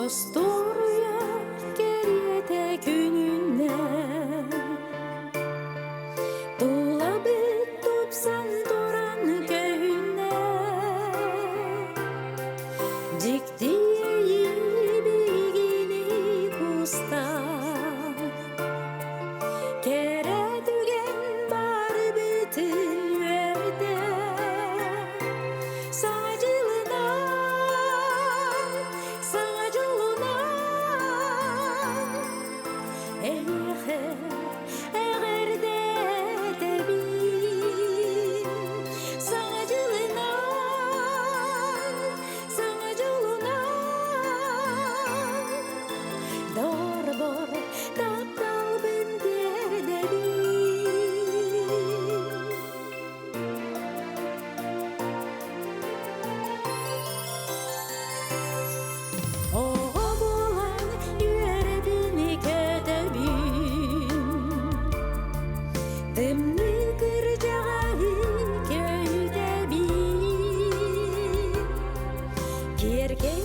Astoria geride gününden Dolabı tutsan doran köyüne Diktiği bilgini kustan Kere dügen var bütün yerde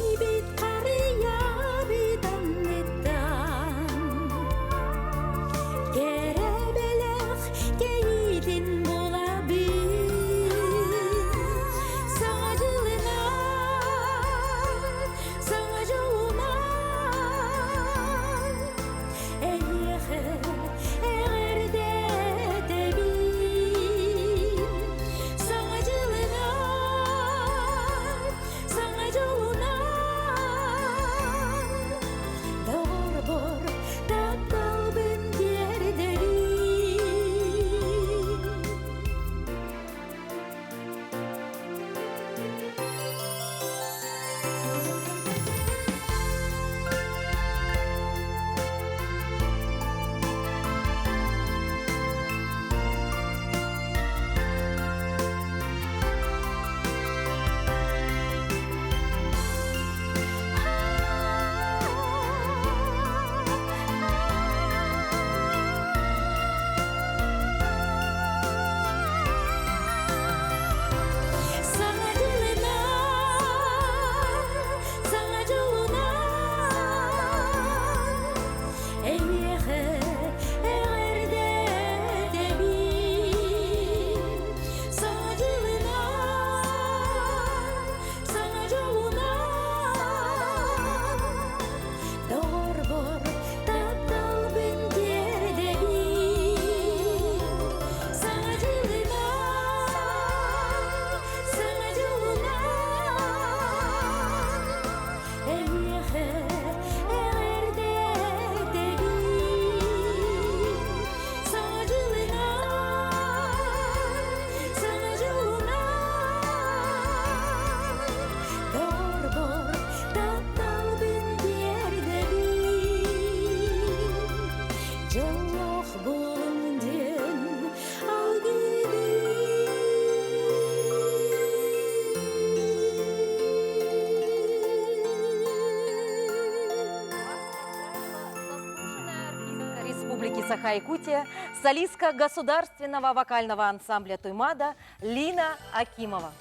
Саха-Якутия, солистка государственного вокального ансамбля «Туймада» Лина Акимова.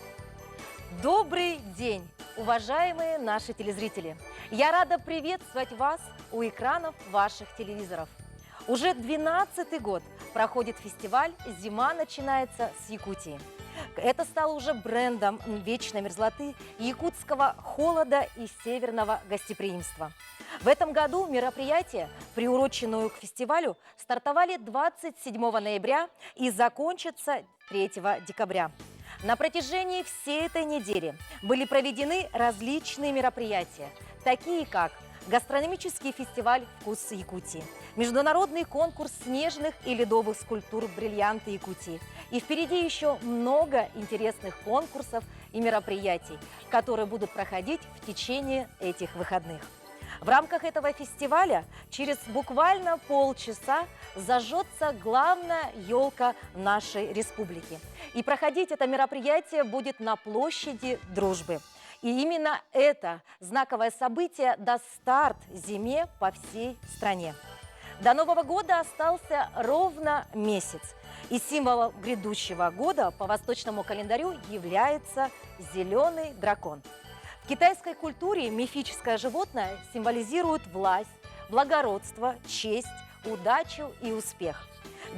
Добрый день, уважаемые наши телезрители! Я рада приветствовать вас у экранов ваших телевизоров. Уже 12-й год проходит фестиваль «Зима начинается с Якутии». Это стало уже брендом вечной мерзлоты, якутского холода и северного гостеприимства. В этом году мероприятие, приуроченное к фестивалю, стартовали 27 ноября и закончатся 3 декабря. На протяжении всей этой недели были проведены различные мероприятия, такие как гастрономический фестиваль «Вкус Якутии», международный конкурс снежных и ледовых скульптур «Бриллианты Якутии». И впереди еще много интересных конкурсов и мероприятий, которые будут проходить в течение этих выходных. В рамках этого фестиваля через буквально полчаса зажжется главная елка нашей республики. И проходить это мероприятие будет на площади Дружбы. И именно это знаковое событие даст старт зиме по всей стране. До Нового года остался ровно месяц. И символом грядущего года по восточному календарю является зеленый дракон. В китайской культуре мифическое животное символизирует власть, благородство, честь, удачу и успех.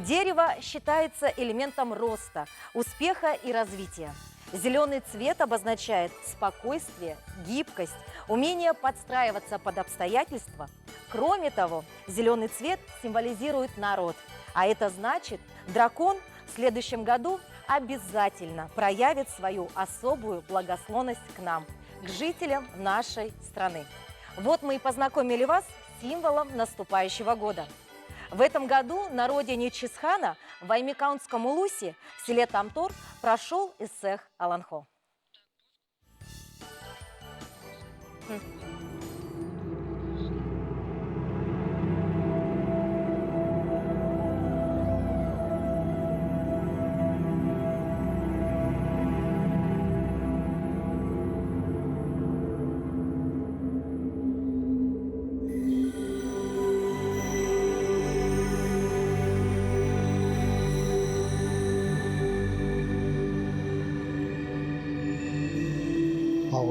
Дерево считается элементом роста, успеха и развития. Зеленый цвет обозначает спокойствие, гибкость, умение подстраиваться под обстоятельства. Кроме того, зеленый цвет символизирует народ, а это значит, дракон в следующем году обязательно проявит свою особую благосклонность к нам, к жителям нашей страны. Вот мы и познакомили вас с символом наступающего года. В этом году на родине Чисхана, в Аймикаунском Улусе, в селе Тамтор, прошел Эссех Аланхо.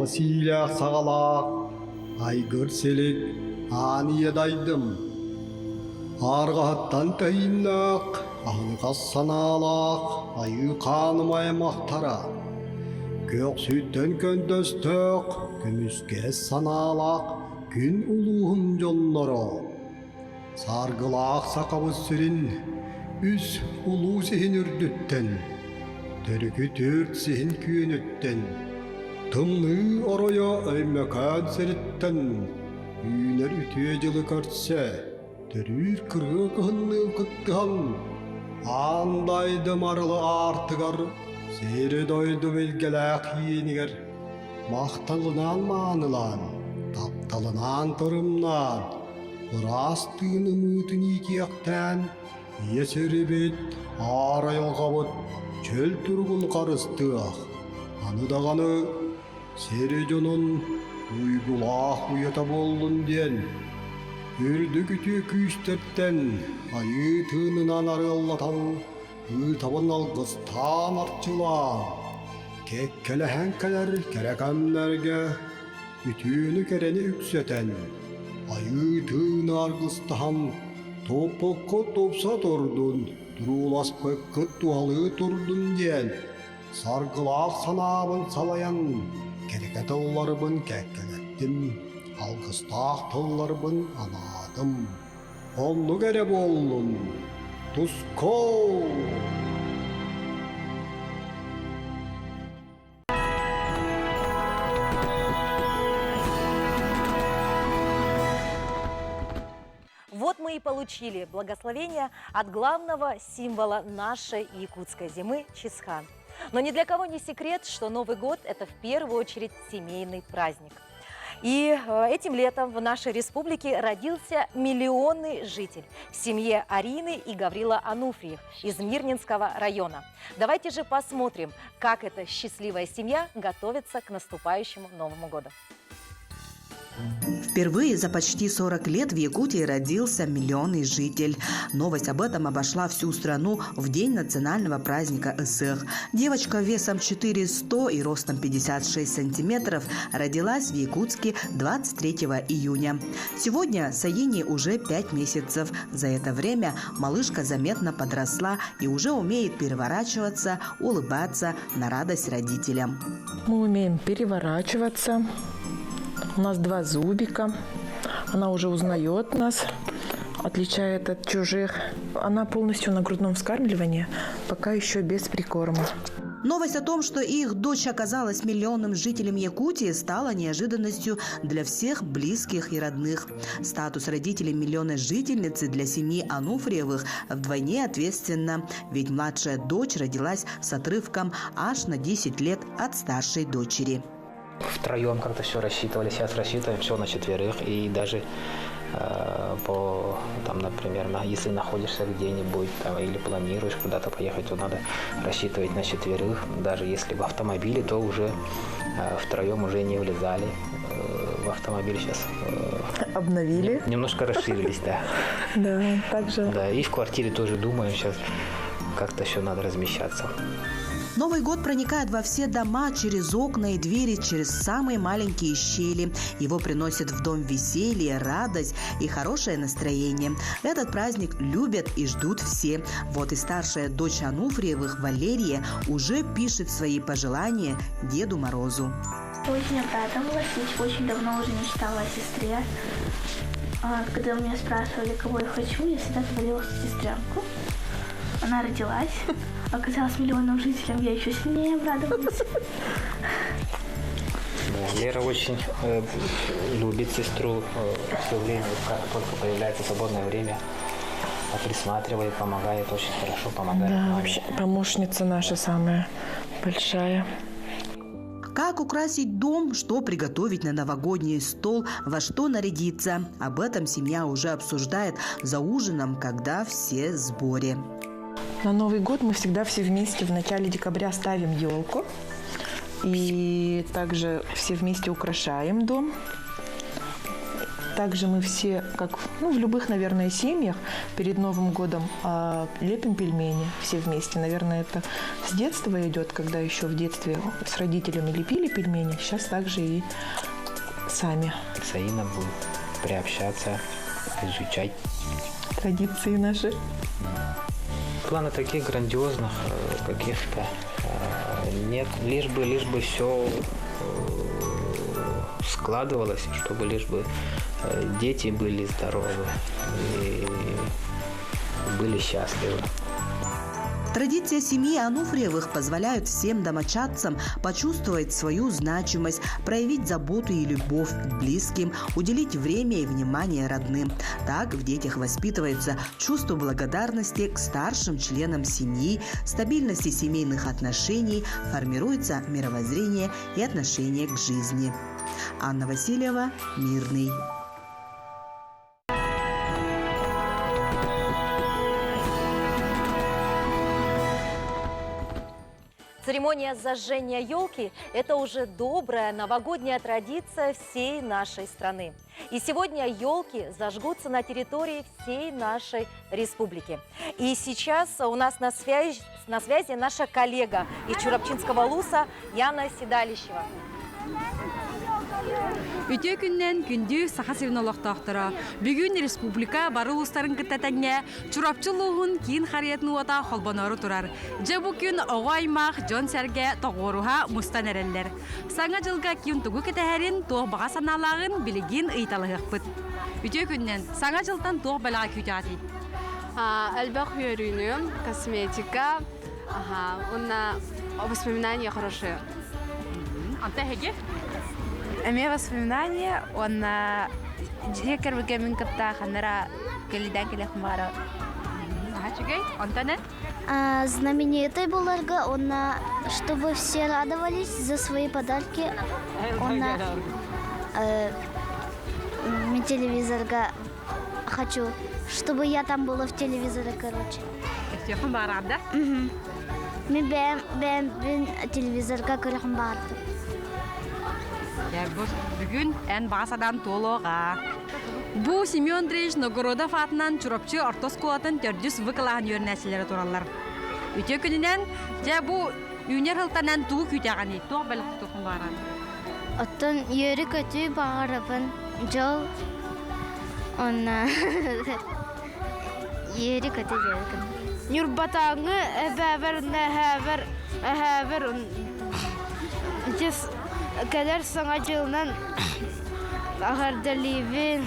Ağısıyla sağalak, aygır selik, aniye daydım. Arğattan tayinlak, ağlığa sanalak, ayı kanımay mahtara. Gök sütten köndöstök, gümüske sanalak, gün uluğun yollara. Sargılak sakabı sürün, üs ulu zihin ürdütten. Törükü türt zihin küyünütten. Tımlı oraya öymekad seritten, Üner ütüye cılı kartse, Törür kırgı kıhınlı kıttıhan, Andaydım arılı artıgar, Seri doydu belgelak yeniger, Mahtalınan manılan, Taptalınan tırımlan, Rastığını mütün ikiyakten, Yeseri bit, ara yol kabıt, Çöl turgun karıstıaq, Anı dağanı, Сережонун уйгулах уята болдун диен үрдү күтү күйүстөрттен айы тыынынан арыллатан табын алгыстан артчылар кеккелехенкелер керекемлерге үтүүнү керени үксетен айы тыыны аргыстахан топокко топса турдун туруласпыккы туалы турдун диен саргылак санабын салаян Kereke tıllarımın kekkelettim, algıstağ tıllarımın anadım. Onlu gerep oldum, Tusko! Вот мы и получили благословение от главного символа нашей якутской зимы – Чисхан. Но ни для кого не секрет, что Новый год – это в первую очередь семейный праздник. И этим летом в нашей республике родился миллионный житель в семье Арины и Гаврила Ануфриев из Мирнинского района. Давайте же посмотрим, как эта счастливая семья готовится к наступающему Новому году. Впервые за почти 40 лет в Якутии родился миллионный житель. Новость об этом обошла всю страну в день национального праздника Эссех. Девочка весом 400 и ростом 56 сантиметров родилась в Якутске 23 июня. Сегодня Саине уже 5 месяцев. За это время малышка заметно подросла и уже умеет переворачиваться, улыбаться на радость родителям. Мы умеем переворачиваться. У нас 2 зубика. Она уже узнает нас, отличает от чужих. Она полностью на грудном вскармливании, пока еще без прикорма. Новость о том, что их дочь оказалась миллионным жителем Якутии, стала неожиданностью для всех близких и родных. Статус родителей миллионной жительницы для семьи Ануфриевых вдвойне ответственно, ведь младшая дочь родилась с отрывком аж на 10 лет от старшей дочери. Втроем как-то все рассчитывали, сейчас рассчитываем все на 4. И даже например, если находишься где-нибудь или планируешь куда-то поехать, то надо рассчитывать на 4. Даже если в автомобиле, то уже втроем уже не влезали. В автомобиле сейчас обновили. Немножко расширились, да. Да, также. Да, и в квартире тоже думаем, сейчас как-то еще надо размещаться. Новый год проникает во все дома через окна и двери, через самые маленькие щели. Его приносит в дом веселье, радость и хорошее настроение. Этот праздник любят и ждут все. Вот и старшая дочь Ануфриевых, Валерия, уже пишет свои пожелания Деду Морозу. Очень обрадовалась, ведь очень давно уже мечтала о сестре. Когда меня спрашивали, кого я хочу, я всегда говорила сестренку. Она родилась, оказалась миллионным жителем, я еще сильнее обрадовалась. Да, Лера очень любит сестру. Все время, как только появляется свободное время, присматривает, помогает, очень хорошо помогает. Да, маме. вообще помощница наша самая большая. Как украсить дом, что приготовить на новогодний стол, во что нарядиться. Об этом семья уже обсуждает за ужином, когда все в сборе. На Новый год мы всегда все вместе в начале декабря ставим елку. И также все вместе украшаем дом. Также мы все, как в любых, наверное, семьях, перед Новым годом лепим пельмени все вместе. Наверное, это с детства идет, когда еще в детстве с родителями лепили пельмени. Сейчас также и сами. Саина будет приобщаться, изучать. Традиции наши. Планы таких грандиозных каких-то нет, лишь бы все складывалось, чтобы лишь бы дети были здоровы и были счастливы. Традиция семьи Ануфриевых позволяет всем домочадцам почувствовать свою значимость, проявить заботу и любовь к близким, уделить время и внимание родным. Так в детях воспитывается чувство благодарности к старшим членам семьи, стабильности семейных отношений, формируется мировоззрение и отношение к жизни. Анна Васильева, Мирный. Церемония зажжения елки – это уже добрая новогодняя традиция всей нашей страны. И сегодня елки зажгутся на территории всей нашей республики. И сейчас у нас на связи наша коллега из Чурапчинского луса Яна Седалищева. Өте күннен күнді саха севнолықтақтыра. Бүгін республика бары ұлыстарын кіттәтәңе чурапчылығын кейін қариетін уата холбанары тұрар. Же бұл күн оғаймақ жон сәрге тоғыруға мұстан әрелер. Саңа жылға кейін тұғы кетәрін тоғы баға саналағын білігін ұйталығық бұд. Өте күннен саңа жылдан тоғы балаға күтәті. Альбах юрину, косметика, она воспоминания хорошие. Анта хеге? Мои воспоминания, он декер бегемин капта ханера келиден келехмара. Чигей? Антане? Знаменитой буларга, он, чтобы все радовались за свои подарки, он телевизорга хочу, чтобы я там была в телевизоре, короче. Тефон барам, да? Мен телевизорга көрәхім барды. Бүгін ән бағасадан толуға. Бұл Семен Андреевич Новгородов атынан Чурапчы ортос қолатын төрдіс вықылаған өрнәсілері туралар. Өте күнінен, бұл үйнер ғылтанан туғы күйтеған еді, туғы бәлік тұқын баран. Оттан ері көтүй бағарабын, жол, онна ері көтүй жерікін. Нюрбатаңы әбәбір, әбәбір, Kadar sanatçılığından ağırdalıyım.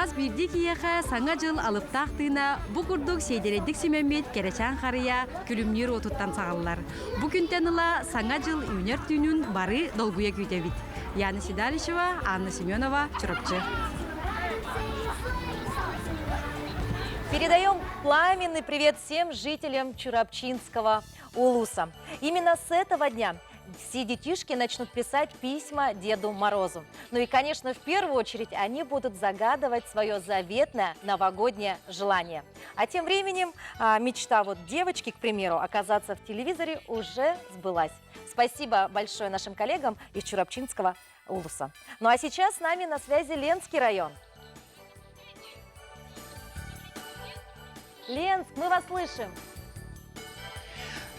Ас бирди кияха саңа жыл алып тақтыына бу курдук сейдередик семемет керечан харыя күлүмнүр отуттан сагаллар. Бу күнтен ыла саңа жыл үйнер түнүн бары долгуя күйтебит. Яна Сидалишева, Анна Семенова, Чурапчы. Передаем пламенный привет всем жителям Чурапчинского улуса. Именно с этого дня все детишки начнут писать письма Деду Морозу. Ну и, конечно, в первую очередь они будут загадывать свое заветное новогоднее желание. А тем временем мечта вот девочки, к примеру, оказаться в телевизоре уже сбылась. Спасибо большое нашим коллегам из Чурапчинского улуса. Ну а сейчас с нами на связи Ленский район. Ленск, мы вас слышим.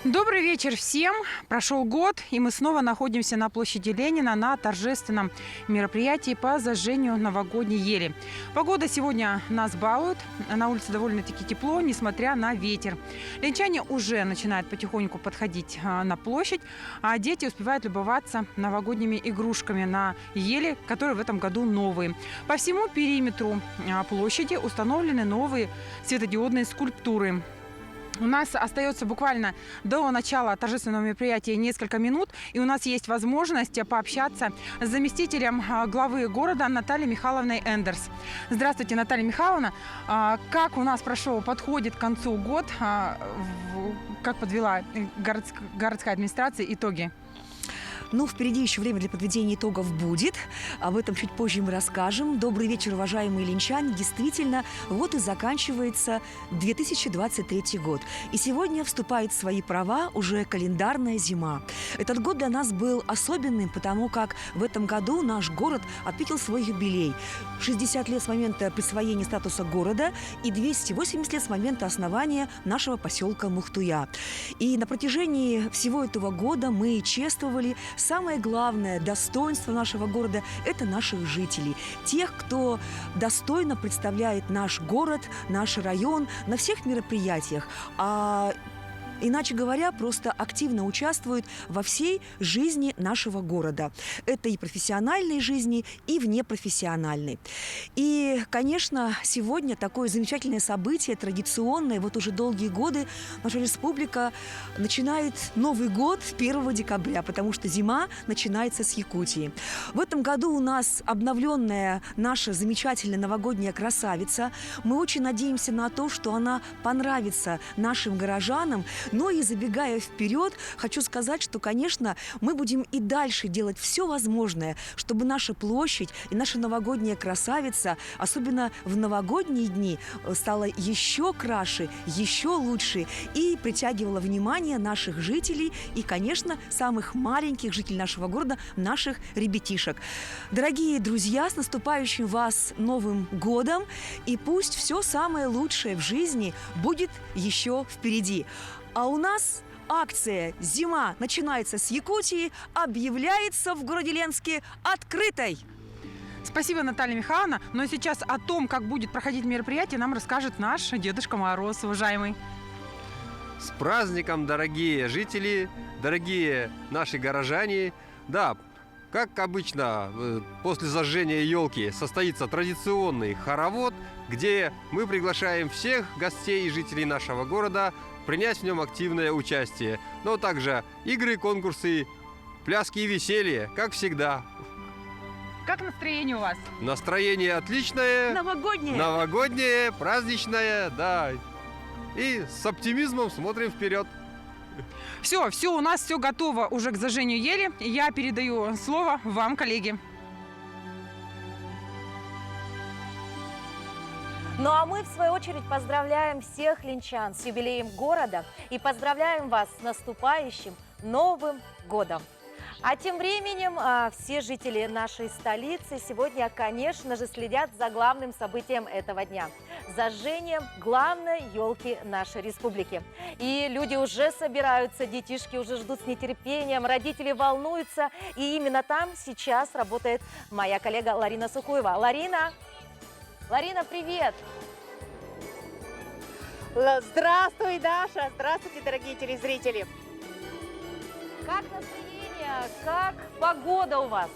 Добрый вечер всем. Прошел год, и мы снова находимся на площади Ленина на торжественном мероприятии по зажжению новогодней ели. Погода сегодня нас балует. На улице довольно-таки тепло, несмотря на ветер. Ленчане уже начинают потихоньку подходить на площадь, а дети успевают любоваться новогодними игрушками на ели, которые в этом году новые. По всему периметру площади установлены новые светодиодные скульптуры. У нас остается буквально до начала торжественного мероприятия несколько минут, и у нас есть возможность пообщаться с заместителем главы города Натальей Михайловной Эндерс. Здравствуйте, Наталья Михайловна. Как у нас прошел, подходит к концу год, как подвела городская администрация итоги? Ну, впереди еще время для подведения итогов будет. Об этом чуть позже мы расскажем. Добрый вечер, уважаемые ленчане. Действительно, вот и заканчивается 2023 год. И сегодня вступает в свои права уже календарная зима. Этот год для нас был особенным, потому как в этом году наш город отметил свой юбилей. 60 лет с момента присвоения статуса города и 280 лет с момента основания нашего поселка Мухтуя. И на протяжении всего этого года мы чествовали самое главное достоинство нашего города – это наших жителей. Тех, кто достойно представляет наш город, наш район на всех мероприятиях. Иначе говоря, просто активно участвуют во всей жизни нашего города. Это и профессиональной жизни, и внепрофессиональной. И, конечно, сегодня такое замечательное событие, традиционное. Вот уже долгие годы наша республика начинает Новый год 1 декабря, потому что зима начинается с Якутии. В этом году у нас обновленная наша замечательная новогодняя красавица. Мы очень надеемся на то, что она понравится нашим горожанам. Но и забегая вперед, хочу сказать, что, конечно, мы будем и дальше делать все возможное, чтобы наша площадь и наша новогодняя красавица, особенно в новогодние дни, стала еще краше, еще лучше и притягивала внимание наших жителей и, конечно, самых маленьких жителей нашего города, наших ребятишек. Дорогие друзья, с наступающим вас Новым годом! И пусть все самое лучшее в жизни будет еще впереди. А у нас акция «Зима начинается с Якутии» объявляется в городе Ленске открытой. Спасибо, Наталья Михайловна. Но сейчас о том, как будет проходить мероприятие, нам расскажет наш Дедушка Мороз, уважаемый. С праздником, дорогие жители, дорогие наши горожане. Да, как обычно, после зажжения елки состоится традиционный хоровод, где мы приглашаем всех гостей и жителей нашего города принять в нем активное участие. Но также игры, конкурсы, пляски и веселье, как всегда. Как настроение у вас? Настроение отличное. Новогоднее. Новогоднее, праздничное, да. И с оптимизмом смотрим вперед. Все, у нас все готово уже к зажжению ели. Я передаю слово вам, коллеги. Ну а мы, в свою очередь, поздравляем всех ленчан с юбилеем города и поздравляем вас с наступающим Новым годом. А тем временем все жители нашей столицы сегодня, конечно же, следят за главным событием этого дня – зажжением главной елки нашей республики. И люди уже собираются, детишки уже ждут с нетерпением, родители волнуются. И именно там сейчас работает моя коллега Ларина Сухуева. Ларина, привет! Здравствуй, Даша! Здравствуйте, дорогие телезрители! Как настроение? Как погода у вас?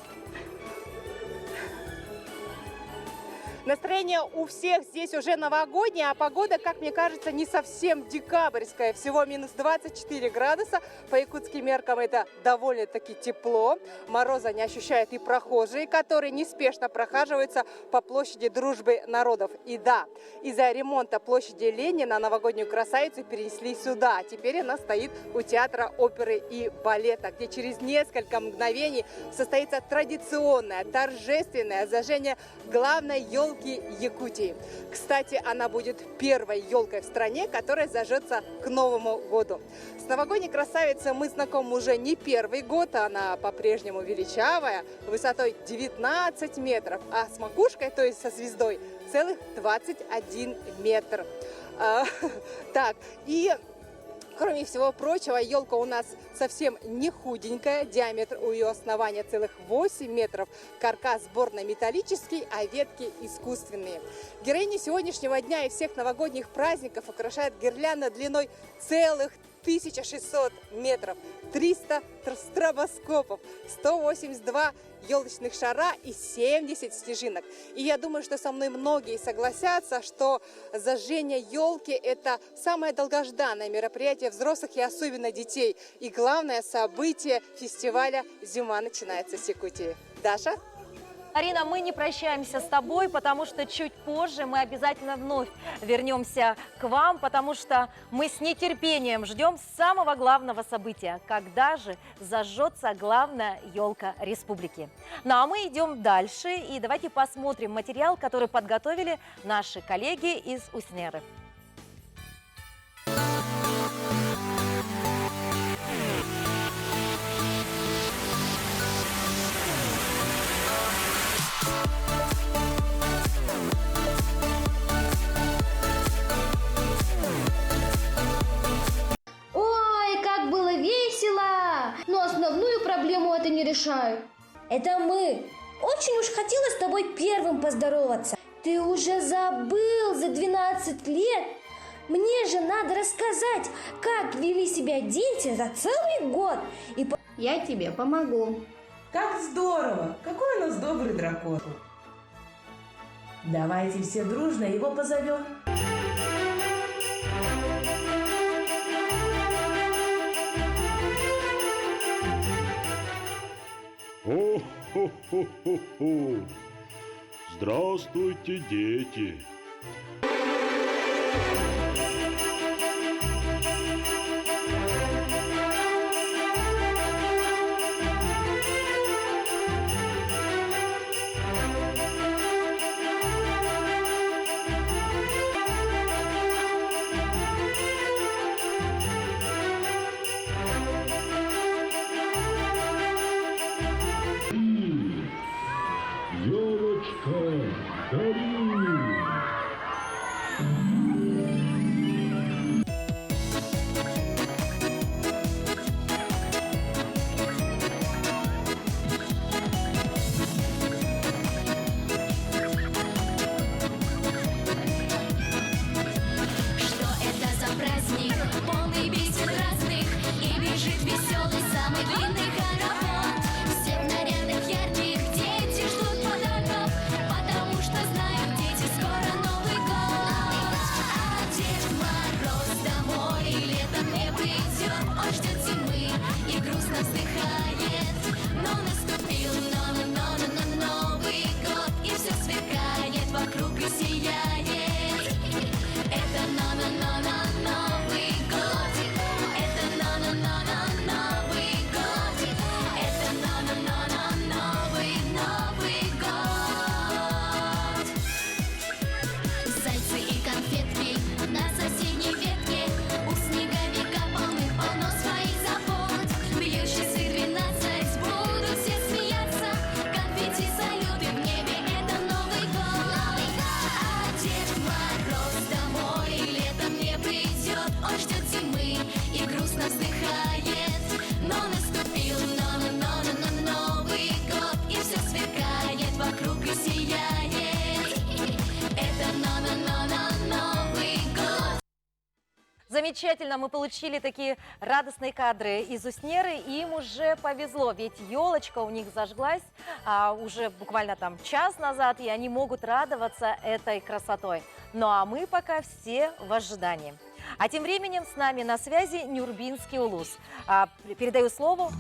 Настроение у всех здесь уже новогоднее, а погода, как мне кажется, не совсем декабрьская. Всего минус 24 градуса. По якутским меркам это довольно-таки тепло. Мороза не ощущают и прохожие, которые неспешно прохаживаются по площади Дружбы народов. И да, из-за ремонта площади Ленина новогоднюю красавицу перенесли сюда. Теперь она стоит у театра оперы и балета, где через несколько мгновений состоится традиционное, торжественное зажжение главной елки Якутии. Кстати, она будет первой елкой в стране, которая зажжется к Новому году. С новогодней красавицей мы знакомы уже не первый год. Она по-прежнему величавая, высотой 19 метров, а с макушкой, то есть со звездой, целых 21 метр. Так, и кроме всего прочего, елка у нас совсем не худенькая. Диаметр у ее основания целых 8 метров. Каркас сборно-металлический, а ветки искусственные. Героини сегодняшнего дня и всех новогодних праздников украшает гирлянда длиной целых 1600 метров, 300 стробоскопов, 182 елочных шара и 70 снежинок. И я думаю, что со мной многие согласятся, что зажжение елки – это самое долгожданное мероприятие взрослых и особенно детей. И главное событие фестиваля «Зима начинается с Якутии». Даша? Арина, мы не прощаемся с тобой, потому что чуть позже мы обязательно вновь вернемся к вам, потому что мы с нетерпением ждем самого главного события, когда же зажжется главная елка республики. Ну а мы идем дальше и давайте посмотрим материал, который подготовили наши коллеги из Уснеры. Но основную проблему это не решает. Это мы. Очень уж хотела с тобой первым поздороваться. Ты уже забыл за 12 лет? Мне же надо рассказать, как вели себя дети за целый год. Я тебе помогу. Как здорово! Какой у нас добрый дракон. Давайте все дружно его позовем. О-хо-хо-хо-хо! Здравствуйте, дети! Замечательно, мы получили такие радостные кадры из Уснеры, и им уже повезло, ведь елочка у них зажглась уже буквально там час назад, и они могут радоваться этой красотой. Ну а мы пока все в ожидании. А тем временем с нами на связи Нюрбинский улус. Передаю слово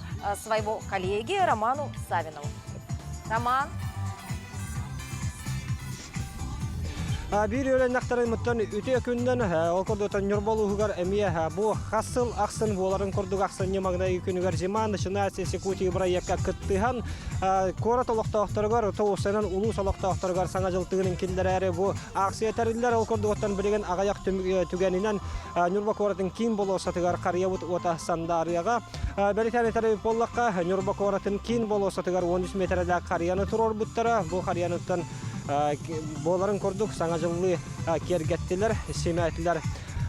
своему коллеге Роману Савинову. Роман. Bir öğreneklerin mutlun üte günden o kurdutan Nurbaluğugar emiye bu hasıl aksın boların kurduk aksın yemagda yükünügar zaman начинается секути проекта кыттыхан корот олоктоктаргар тоосынан улус олоктоктаргар саңа жылтыгынын килдерери бу акция терилер ол курдугаттан билеген агаяк түгенинен Нурба коротун ким болосатыгар карыябыт ота сандарыяга белитани тарабы боллакка Нурба коротун ким болосатыгар 13 метрде карыяны турор буттара бу карыяныттан Боларын көрдік, саңа жылы кергеттілер, семәйтілер.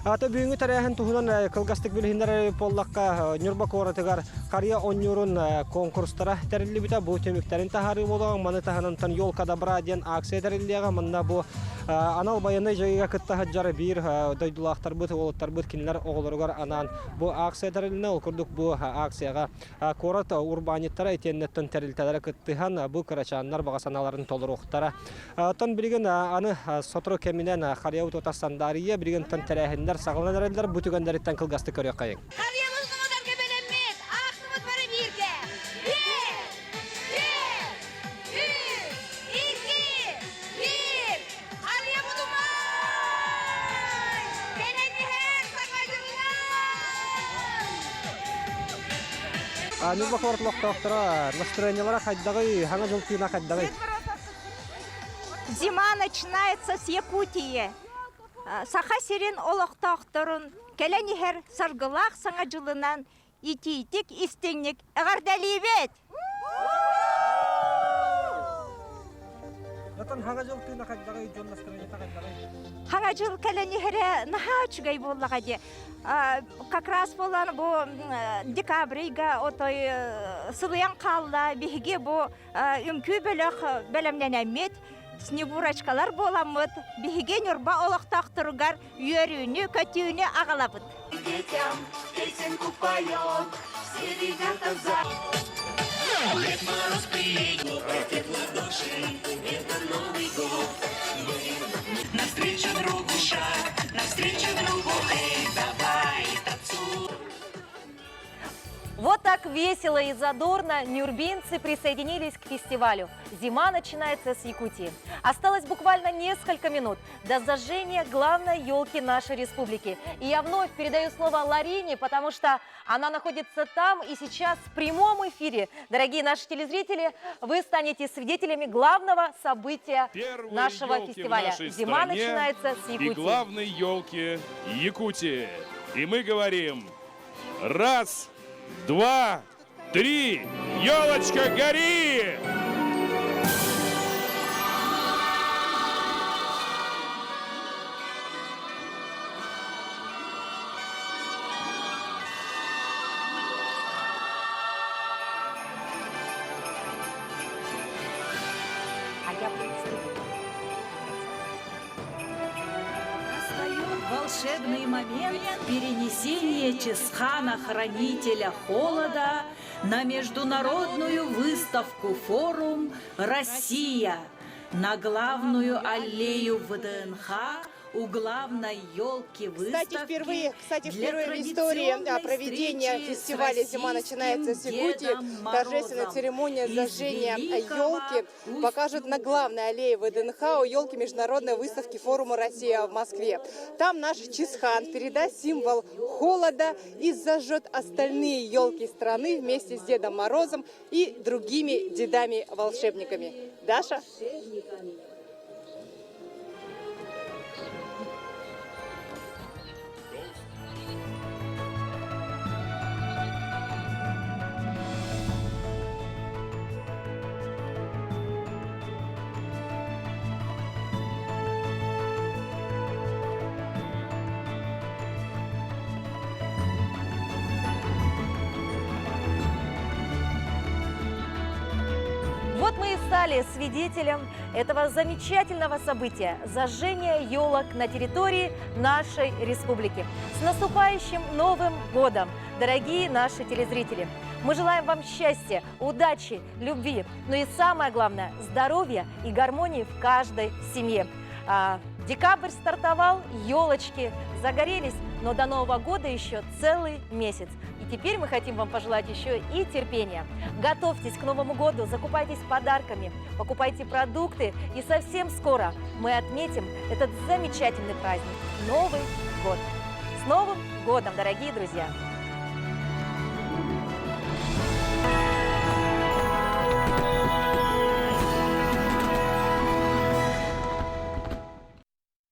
Ата бүйінгі тарихын тұхынан қылғастық білгендер боллаққа Нюрба коратығар қария онюрын конкурстара тәрілі біта бұл төміктерін тахары болуған, маны таханантан елкада бұра ден акция тәріліға, мұнда бұл анал баяны жайыға күтті хаджары бір дойдулақтар бұд, олыттар бұд, кенілер оғылырғар анан. Бұл акция тәріліне ол көрдік бұл акцияға корат урбаниттара етеннеттен тәрілтелері күттіған бұл кірачанлар бағасаналарын толыр оқтара. Тон білген аны сотыру кемінен қарияуыт отастандария білген тон тәрәхіндер сағылан әрелдер бұтігендеріттен қылғасты көрек қайын. Нурба кортлоқтоқтыра настроениялара қайдағай, хана жылтыына қайдағай. Зима начинается с Якутии. Саха сирен олоқтоқтырын, келенихер саргылақ саңа жылынан ититик истеңнік ағардалибет. Жатан хана жылтыына қайдағай, жон настроениялара қайдағай. Хана жыл келенихере наха чугай боллаға де. Как раз болан бұл декабрейга отой сылыян қалла бігіге бұл үмкүй бөлік бөлімнен әмет снегурочкалар боламыд бігіге Нюрба олықтақтырғар үйеріні, көтіні ағалабыд. Детям песен купаем, все ребята за... Дед Мороз приедет, тепло души, это Новый год. Навстречу другу шаг, навстречу другу, эй, давай, танцуй. Вот так весело и задорно нюрбинцы присоединились к фестивалю. Зима начинается с Якутии. Осталось буквально несколько минут до зажжения главной елки нашей республики. И я вновь передаю слово Ларине, потому что она находится там и сейчас в прямом эфире. Дорогие наши телезрители, вы станете свидетелями главного события нашего фестиваля. Зима начинается с Якутии. И главной елки Якутии. И мы говорим: раз, два, три, елочка, гори! Волшебный момент перенесения Чесхана-хранителя холода на международную выставку «Форум Россия» на главную аллею ВДНХ у главной елки выставки. Впервые в истории проведения фестиваля «Зима начинается с Якутии» торжественная церемония зажжения елки покажут на главной аллее ВДНХ у елки международной выставки форума «Россия» в Москве. Там наш Чесхан передаст символ холода и зажжет остальные елки страны вместе с Дедом Морозом и другими дедами-волшебниками. Даша? вот мы и стали свидетелем этого замечательного события – зажжения елок на территории нашей республики. С наступающим Новым годом, дорогие наши телезрители! Мы желаем вам счастья, удачи, любви, но и самое главное – здоровья и гармонии в каждой семье. Декабрь стартовал, елочки загорелись, но до Нового года еще целый месяц. И теперь мы хотим вам пожелать еще и терпения. Готовьтесь к Новому году, закупайтесь подарками, покупайте продукты, и совсем скоро мы отметим этот замечательный праздник – Новый год. С Новым годом, дорогие друзья!